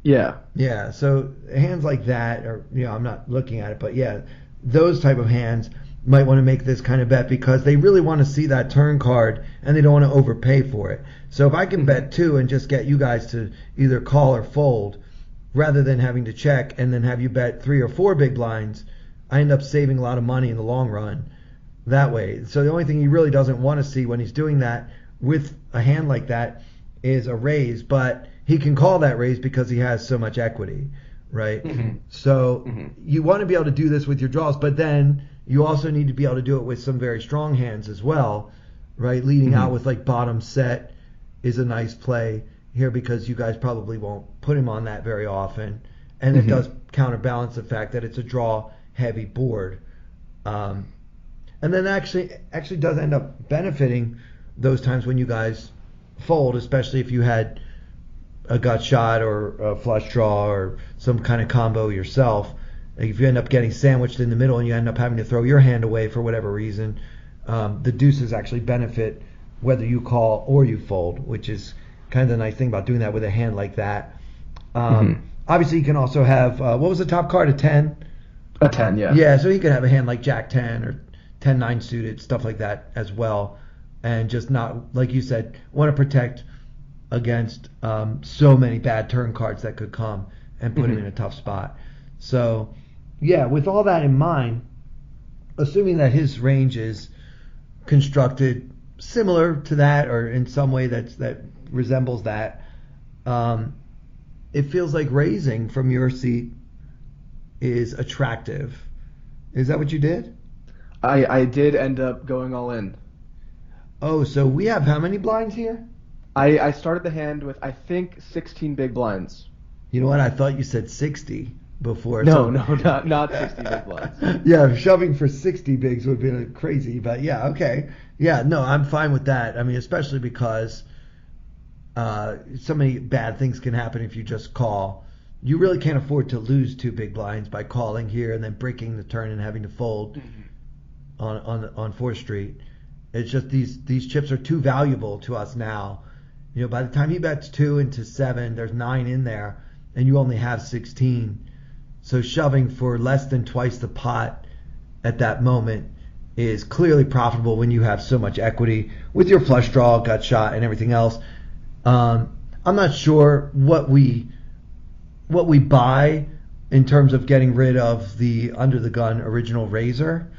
[SPEAKER 3] Yeah.
[SPEAKER 2] Yeah, so hands like that, or I'm not looking at it, but yeah, those type of hands might want to make this kind of bet because they really want to see that turn card and they don't want to overpay for it. So if I can bet 2 and just get you guys to either call or fold, rather than having to check and then have you bet 3 or 4 big blinds, I end up saving a lot of money in the long run that way. So the only thing he really doesn't want to see when he's doing that with a hand like that is a raise, but he can call that raise because he has so much equity, right? So you want to be able to do this with your draws, but then you also need to be able to do it with some very strong hands as well, right? Leading out with like bottom set is a nice play here because you guys probably won't put him on that very often, and it does counterbalance the fact that it's a draw heavy board, and then actually does end up benefiting those times when you guys fold, especially if you had a gut shot or a flush draw or some kind of combo yourself. Like if you end up getting sandwiched in the middle and you end up having to throw your hand away for whatever reason, the deuces actually benefit whether you call or you fold, which is kind of the nice thing about doing that with a hand like that. Obviously, you can also have, what was the top card, a 10?
[SPEAKER 3] A 10, yeah.
[SPEAKER 2] Yeah, so he could have a hand like Jack 10 or 10-9 suited, stuff like that as well. And just not, like you said, want to protect against so many bad turn cards that could come and put him in a tough spot. So, yeah, with all that in mind, assuming that his range is constructed similar to that or in some way that resembles that, it feels like raising from your seat is attractive. Is that what you did?
[SPEAKER 3] I did end up going all in.
[SPEAKER 2] Oh, so we have how many blinds here?
[SPEAKER 3] I started the hand with, I think, 16 big blinds.
[SPEAKER 2] You know what? I thought you said 60 before.
[SPEAKER 3] No, not 60 big blinds.
[SPEAKER 2] Yeah, shoving for 60 bigs would be crazy, but yeah, okay. Yeah, no, I'm fine with that. I mean, especially because so many bad things can happen if you just call. You really can't afford to lose 2 big blinds by calling here and then breaking the turn and having to fold on 4th Street. It's just these chips are too valuable to us now. You know, by the time he bets 2 into 7, there's 9 in there, and you only have 16. So shoving for less than twice the pot at that moment is clearly profitable when you have so much equity with your flush draw, gut shot, and everything else. I'm not sure what we buy in terms of getting rid of the under the gun original raiser.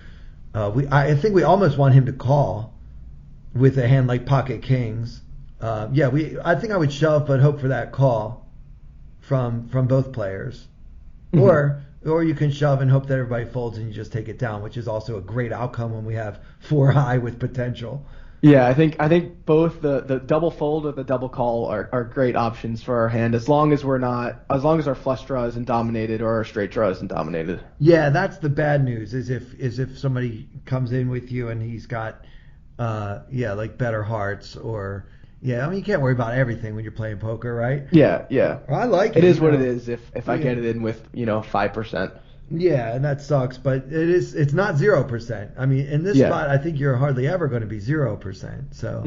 [SPEAKER 2] I think we almost want him to call with a hand like pocket kings. I think I would shove but hope for that call from both players. Or you can shove and hope that everybody folds and you just take it down, which is also a great outcome when we have 4 high with potential.
[SPEAKER 3] Yeah, I think both the double fold or the double call are great options for our hand as long as our flush draw isn't dominated or our straight draw isn't dominated.
[SPEAKER 2] Yeah, that's the bad news. Is if somebody comes in with you and he's got like better hearts or I mean you can't worry about everything when you're playing poker, right?
[SPEAKER 3] Yeah.
[SPEAKER 2] I like it.
[SPEAKER 3] It is what it is if I get it in with 5%.
[SPEAKER 2] Yeah, and that sucks, but it's not 0%. I mean, in this spot, I think you're hardly ever going to be 0%. So,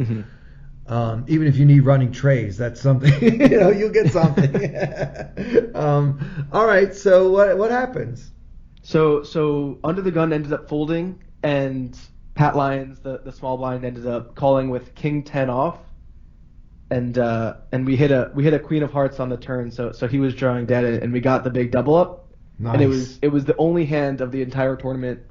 [SPEAKER 2] even if you need running trays, that's something. You'll get something. All right. So what happens?
[SPEAKER 3] So under the gun ended up folding, and Pat Lyons, the small blind, ended up calling with King 10 off, and we hit a Queen of Hearts on the turn. So he was drawing dead, and we got the big double up. Nice. And it was the only hand of the entire tournament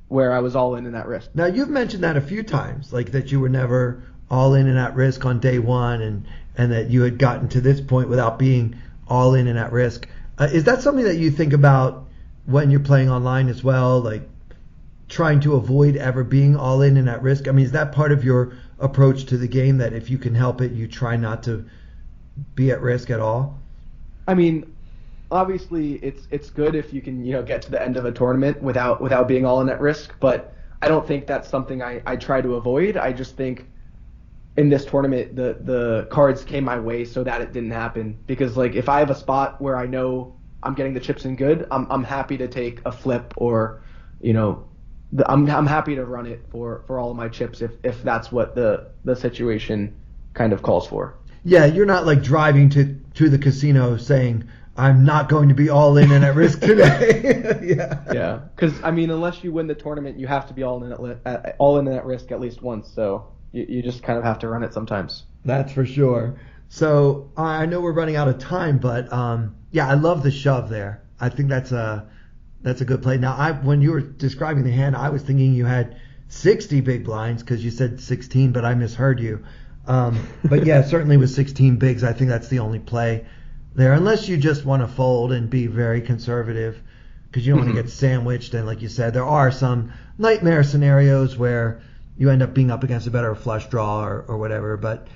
[SPEAKER 3] where I was all in at risk.
[SPEAKER 2] Now you've mentioned that a few times, like that you were never all in and at risk on day one, and that you had gotten to this point without being all in and at risk. Is that something that you think about when you're playing online as well, like trying to avoid ever being all in and at risk? I mean, is that part of your approach to the game, that if you can help it, you try not to be at risk at all?
[SPEAKER 3] I mean, obviously, it's good if you can get to the end of a tournament without being all in at risk, but I don't think that's something I try to avoid. I just think in this tournament the cards came my way so that it didn't happen, because like if I have a spot where I know I'm getting the chips in good, I'm happy to take a flip, or I'm happy to run it for all of my chips if that's what the situation kind of calls for.
[SPEAKER 2] Yeah, you're not like driving to the casino saying, I'm not going to be all in and at risk today.
[SPEAKER 3] Yeah. Because I mean, unless you win the tournament, you have to be all in and at risk at least once. So you just kind of have to run it sometimes.
[SPEAKER 2] That's for sure. So I know we're running out of time, but I love the shove there. I think that's a good play. Now, when you were describing the hand, I was thinking you had 60 big blinds because you said 16, but I misheard you. But yeah, certainly with 16 bigs, I think that's the only play there, unless you just want to fold and be very conservative because you don't want to get sandwiched. And like you said, there are some nightmare scenarios where you end up being up against a better flush draw or whatever. But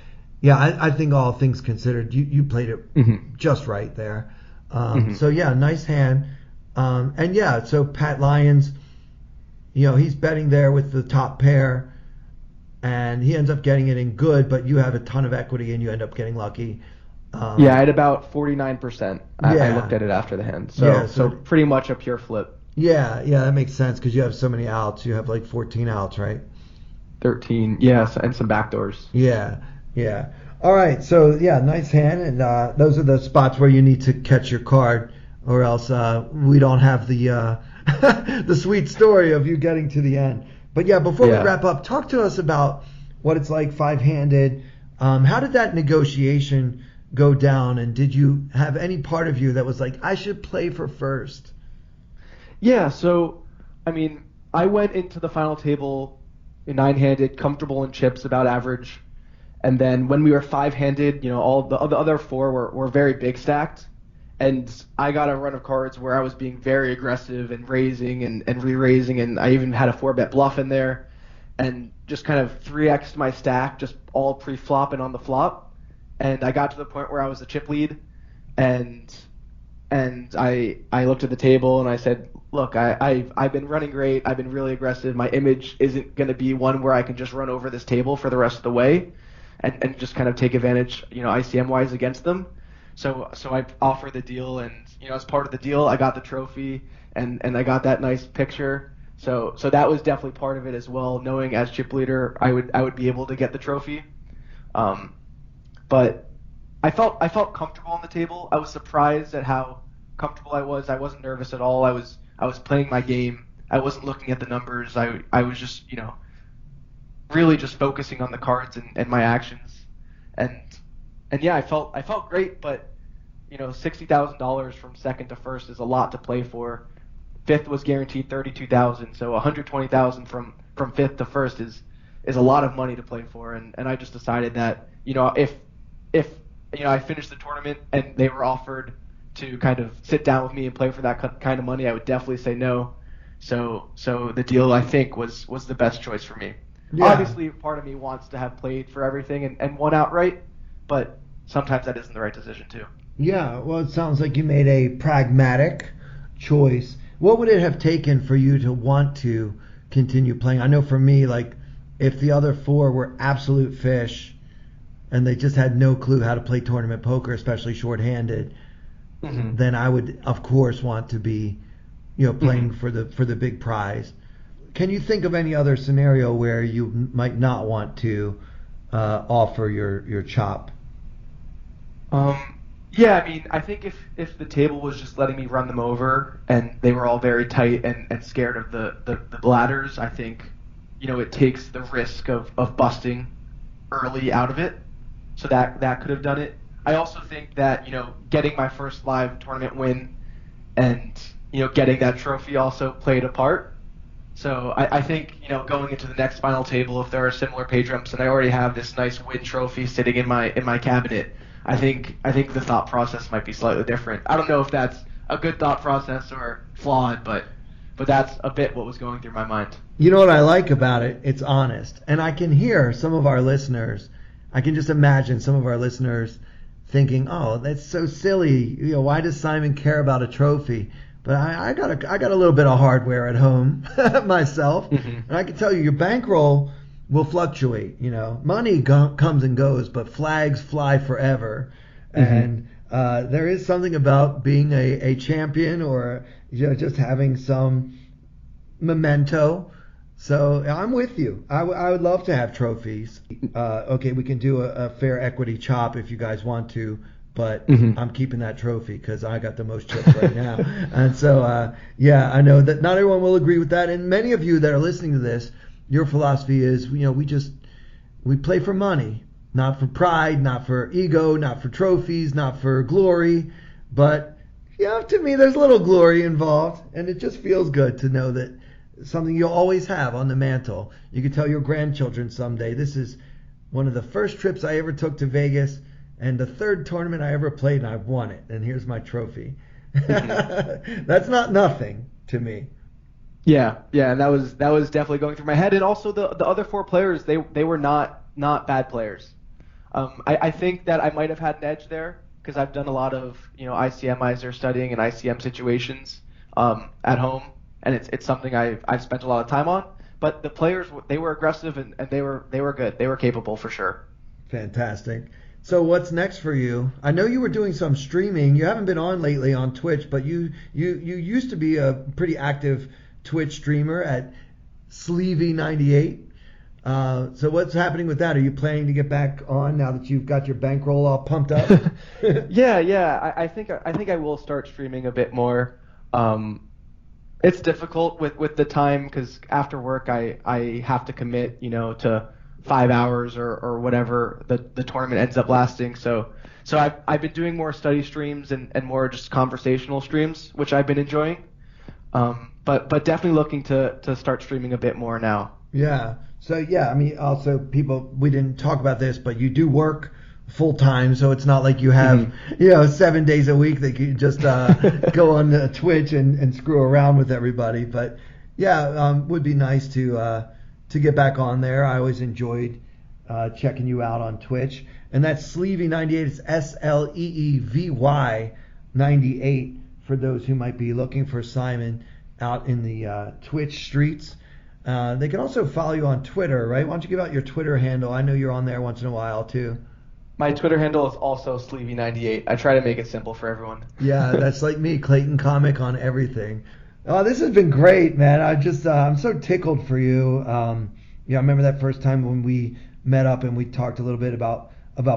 [SPEAKER 2] yeah, I think all things considered, you played it just right there. So yeah, nice hand. And yeah, so Pat Lyons, he's betting there with the top pair, and he ends up getting it in good, but you have a ton of equity and you end up getting lucky.
[SPEAKER 3] I had about 49%. I looked at it after the hand. So pretty much a pure flip.
[SPEAKER 2] Yeah, that makes sense because you have so many outs. You have like 14 outs, right?
[SPEAKER 3] 13, yes, and some backdoors.
[SPEAKER 2] Yeah. All right, so yeah, nice hand, and those are the spots where you need to catch your card, or else we don't have the the sweet story of you getting to the end. But yeah, before we wrap up, talk to us about what it's like five-handed. How did that negotiation go down, and did you have any part of you that was like, I should play for first?
[SPEAKER 3] Yeah, so, I mean, I went into the final table in nine-handed, comfortable in chips, about average. And then when we were five-handed, all the other four were very big stacked. And I got a run of cards where I was being very aggressive and raising and re-raising, and I even had a 4-bet bluff in there. And just kind of 3x'd my stack, just all pre-flop and on the flop. And I got to the point where I was the chip lead, and I looked at the table and I said, look, I've been running great. I've been really aggressive. My image isn't going to be one where I can just run over this table for the rest of the way and just kind of take advantage, ICM-wise against them. So I offered the deal, and, as part of the deal, I got the trophy and I got that nice picture. So that was definitely part of it as well, knowing as chip leader I would be able to get the trophy. But I felt comfortable on the table. I was surprised at how comfortable I was. I wasn't nervous at all. I was playing my game. I wasn't looking at the numbers. I was just, really just focusing on the cards and my actions. And yeah, I felt great, but $60,000 from second to first is a lot to play for. Fifth was guaranteed $32,000, so $120,000 from fifth to first is a lot of money to play for. And I just decided that, if I finished the tournament and they were offered to kind of sit down with me and play for that kind of money, I would definitely say no. So the deal, I think, was the best choice for me. Yeah. Obviously, part of me wants to have played for everything and won outright, but sometimes that isn't the right decision too.
[SPEAKER 2] Yeah, well, it sounds like you made a pragmatic choice. What would it have taken for you to want to continue playing? I know for me, like, if the other four were absolute fish and they just had no clue how to play tournament poker, especially shorthanded, then I would, of course, want to be, playing for the big prize. Can you think of any other scenario where you might not want to offer your chop?
[SPEAKER 3] Yeah, I mean, I think if the table was just letting me run them over and they were all very tight and scared of the bladders, I think, it takes the risk of busting early out of it. So that could have done it. I also think that, getting my first live tournament win and, getting that trophy also played a part. So I think, going into the next final table, if there are similar pay jumps and I already have this nice Wynn trophy sitting in my cabinet, I think the thought process might be slightly different. I don't know if that's a good thought process or flawed, but that's a bit what was going through my mind.
[SPEAKER 2] You know what I like about it? It's honest. And I can hear some of our listeners, I can just imagine some of our listeners thinking, oh, that's so silly. Why does Simon care about a trophy? But I got a little bit of hardware at home myself, and I can tell you your bankroll will fluctuate. Money comes and goes, but flags fly forever. And there is something about being a champion or just having some memento. So I'm with you. I would love to have trophies. Okay, we can do a fair equity chop if you guys want to. But I'm keeping that trophy because I got the most chips right now. And so, I know that not everyone will agree with that. And many of you that are listening to this, your philosophy is, we play for money, not for pride, not for ego, not for trophies, not for glory. But, to me, there's a little glory involved. And it just feels good to know that something you'll always have on the mantle. You can tell your grandchildren someday, this is one of the first trips I ever took to Vegas. And the third tournament I ever played, and I've won it. And here's my trophy. That's not nothing to me.
[SPEAKER 3] Yeah, and that was definitely going through my head. And also the other four players, they were not bad players. I think that I might have had an edge there because I've done a lot of ICM studying and ICM situations at home, and it's something I've spent a lot of time on. But the players, they were aggressive and they were good. They were capable for sure.
[SPEAKER 2] Fantastic. So what's next for you? I know you were doing some streaming. You haven't been on lately on Twitch, but you used to be a pretty active Twitch streamer at Sleevey98. So what's happening with that? Are you planning to get back on now that you've got your bankroll all pumped up?
[SPEAKER 3] Yeah. I think I will start streaming a bit more. It's difficult with the time because after work I have to commit, to 5 hours or whatever the tournament ends up lasting. So I've been doing more study streams and more just conversational streams, which I've been enjoying. But definitely looking to start streaming a bit more now.
[SPEAKER 2] Yeah. So yeah, I mean, also we didn't talk about this, but you do work full time, so it's not like you have 7 days a week that you just go on Twitch and screw around with everybody. But yeah, would be nice to get back on there. I always enjoyed checking you out on Twitch, and that's Sleevy98. It's SLEEVY 98 for those who might be looking for Simon out in the Twitch streets. They can also follow you on Twitter, right? Why don't you give out your Twitter handle? I know you're on there once in a while too.
[SPEAKER 3] My Twitter handle is also Sleevy98. I try to make it simple for everyone.
[SPEAKER 2] Yeah, that's like me, Clayton Comic on everything. Oh, this has been great, man. I'm so tickled for you. I remember that first time when we met up and we talked a little bit about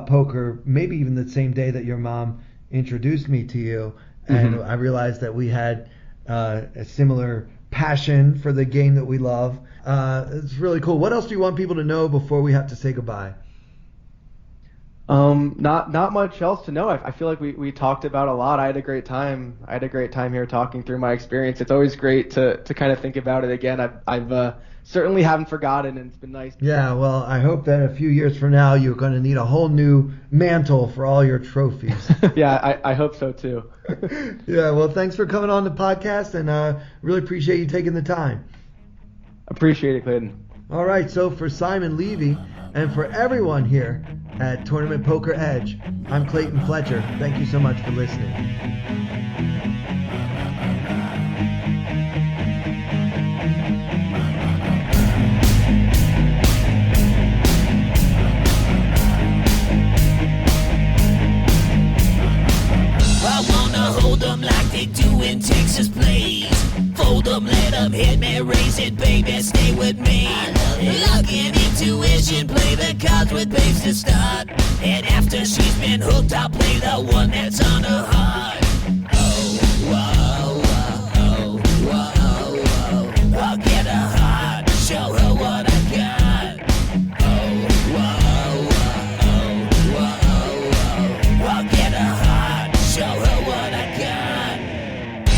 [SPEAKER 2] poker, maybe even the same day that your mom introduced me to you. And I realized that we had a similar passion for the game that we love. It's really cool. What else do you want people to know before we have to say goodbye?
[SPEAKER 3] Not much else to know. I feel like we talked about a lot. I had a great time here talking through my experience. It's always great to kind of think about it again. I've certainly haven't forgotten, and it's been nice.
[SPEAKER 2] Yeah, well, I hope that a few years from now you're going to need a whole new mantle for all your trophies.
[SPEAKER 3] Yeah, I hope so too.
[SPEAKER 2] Yeah, well, thanks for coming on the podcast, and really appreciate you taking the time.
[SPEAKER 3] Appreciate it, Clayton.
[SPEAKER 2] All right, so for Simon Levy and for everyone here at Tournament Poker Edge, I'm Clayton Fletcher. Thank you so much for listening.
[SPEAKER 4] Hold them like they do in Texas, please. Fold them, let them hit me, raise it, baby, stay with me. Luck and intuition, play the cards with babes to start. And after she's been hooked, I'll play the one that's on her heart. Oh, whoa, whoa, whoa, whoa. I'll get her heart, show her what I got. Oh, whoa, whoa, whoa, whoa. I'll get her heart, show her what I got.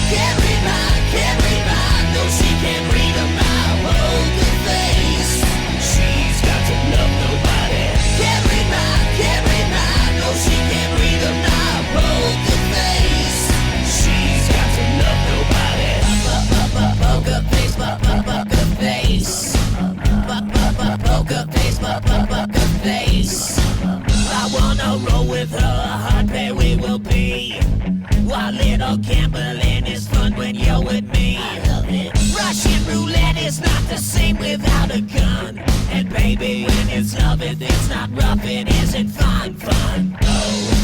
[SPEAKER 4] Can't read mine, no she can't read a mile. Poker face, she's got to love nobody. Can't read mine, no she can't read a mile. Poker face, she's got to love nobody. Poker face, poker face. Poker face, poker face. I wanna roll with her, a hard pair we will be. While little gambling is fun when you're with me. I love it. Russian roulette is not the same without a gun. And baby, when it's love, it's not rough, it isn't fun. Oh.